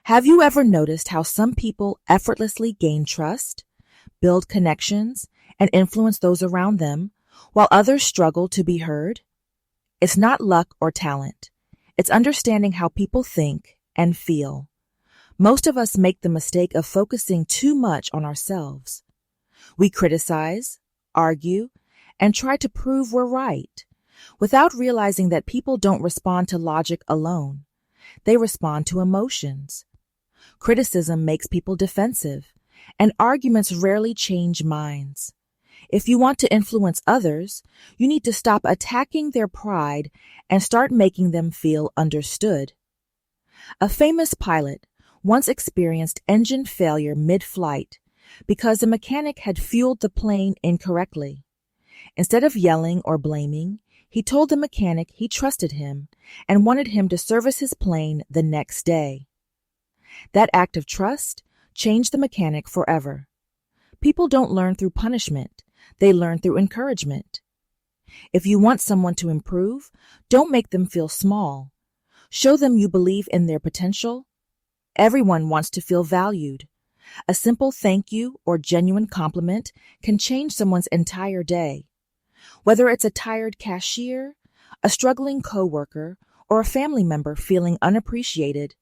Have you ever noticed how some people effortlessly gain trust, build connections, and influence those around them, while others struggle to be heard? It's not luck or talent. It's understanding how people think and feel. Most of us make the mistake of focusing too much on ourselves. We criticize, argue, and try to prove we're right, without realizing that people don't respond to logic alone. They respond to emotions. Criticism makes people defensive, and arguments rarely change minds. If you want to influence others, you need to stop attacking their pride and start making them feel understood. A famous pilot once experienced engine failure mid-flight because the mechanic had fueled the plane incorrectly. Instead of yelling or blaming, he told the mechanic he trusted him and wanted him to service his plane the next day. That act of trust changed the mechanic forever. People don't learn through punishment, they learn through encouragement. If you want someone to improve, don't make them feel small. Show them you believe in their potential. Everyone wants to feel valued. A simple thank you or genuine compliment can change someone's entire day. Whether it's a tired cashier, a struggling coworker, or a family member feeling unappreciated,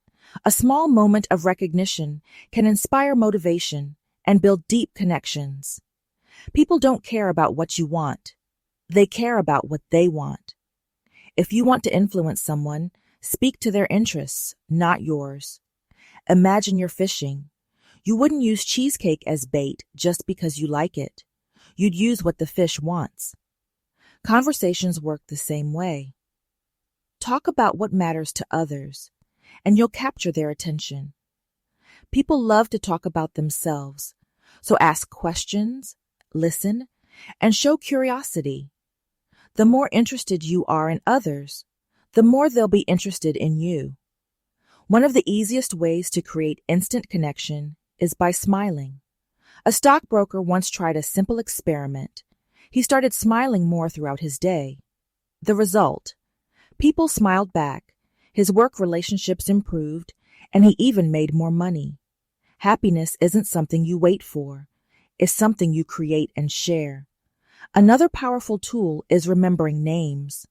a small moment of recognition can inspire motivation and build deep connections. People don't care about what you want. They care about what they want. If you want to influence someone, speak to their interests, not yours. Imagine you're fishing. You wouldn't use cheesecake as bait just because you like it. You'd use what the fish wants. Conversations work the same way. Talk about what matters to others, and you'll capture their attention. People love to talk about themselves, so ask questions, listen, and show curiosity. The more interested you are in others, the more they'll be interested in you. One of the easiest ways to create instant connection is by smiling. A stockbroker once tried a simple experiment. He started smiling more throughout his day. The result: people smiled back, his work relationships improved, and he even made more money. Happiness isn't something you wait for. It's something you create and share. Another powerful tool is remembering names.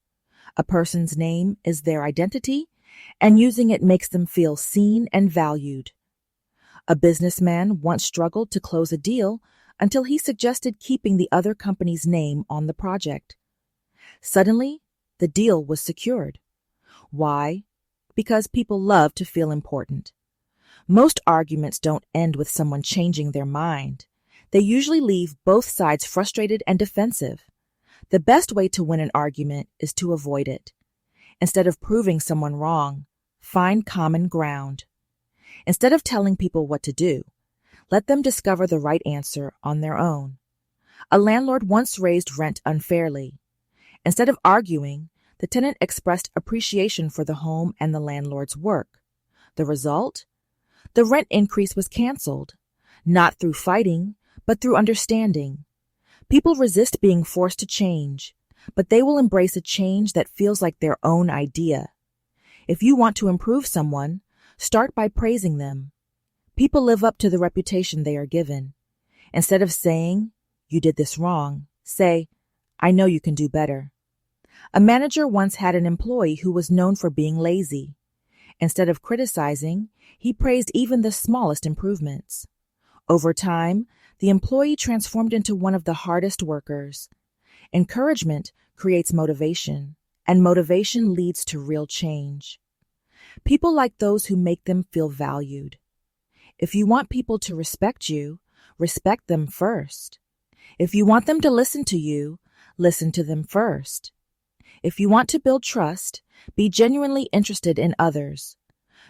A person's name is their identity, and using it makes them feel seen and valued. A businessman once struggled to close a deal until he suggested keeping the other company's name on the project. Suddenly, the deal was secured. Why? Because people love to feel important. Most arguments don't end with someone changing their mind. They usually leave both sides frustrated and defensive. The best way to win an argument is to avoid it. Instead of proving someone wrong, find common ground. Instead of telling people what to do, let them discover the right answer on their own. A landlord once raised rent unfairly. Instead of arguing, the tenant expressed appreciation for the home and the landlord's work. The result? The rent increase was canceled, not through fighting, but through understanding. People resist being forced to change, but they will embrace a change that feels like their own idea. If you want to improve someone, start by praising them. People live up to the reputation they are given. Instead of saying, "You did this wrong," say, "I know you can do better." A manager once had an employee who was known for being lazy. Instead of criticizing, he praised even the smallest improvements. Over time, the employee transformed into one of the hardest workers. Encouragement creates motivation, and motivation leads to real change. People like those who make them feel valued. If you want people to respect you, respect them first. If you want them to listen to you, listen to them first. If you want to build trust, be genuinely interested in others.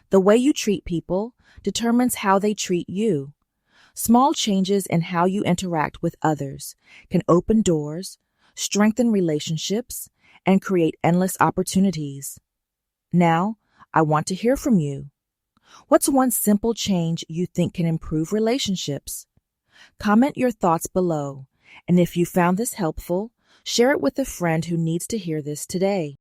The way you treat people determines how they treat you. Small changes in how you interact with others can open doors, strengthen relationships, and create endless opportunities. Now, I want to hear from you. What's one simple change you think can improve relationships? Comment your thoughts below, and if you found this helpful, share it with a friend who needs to hear this today.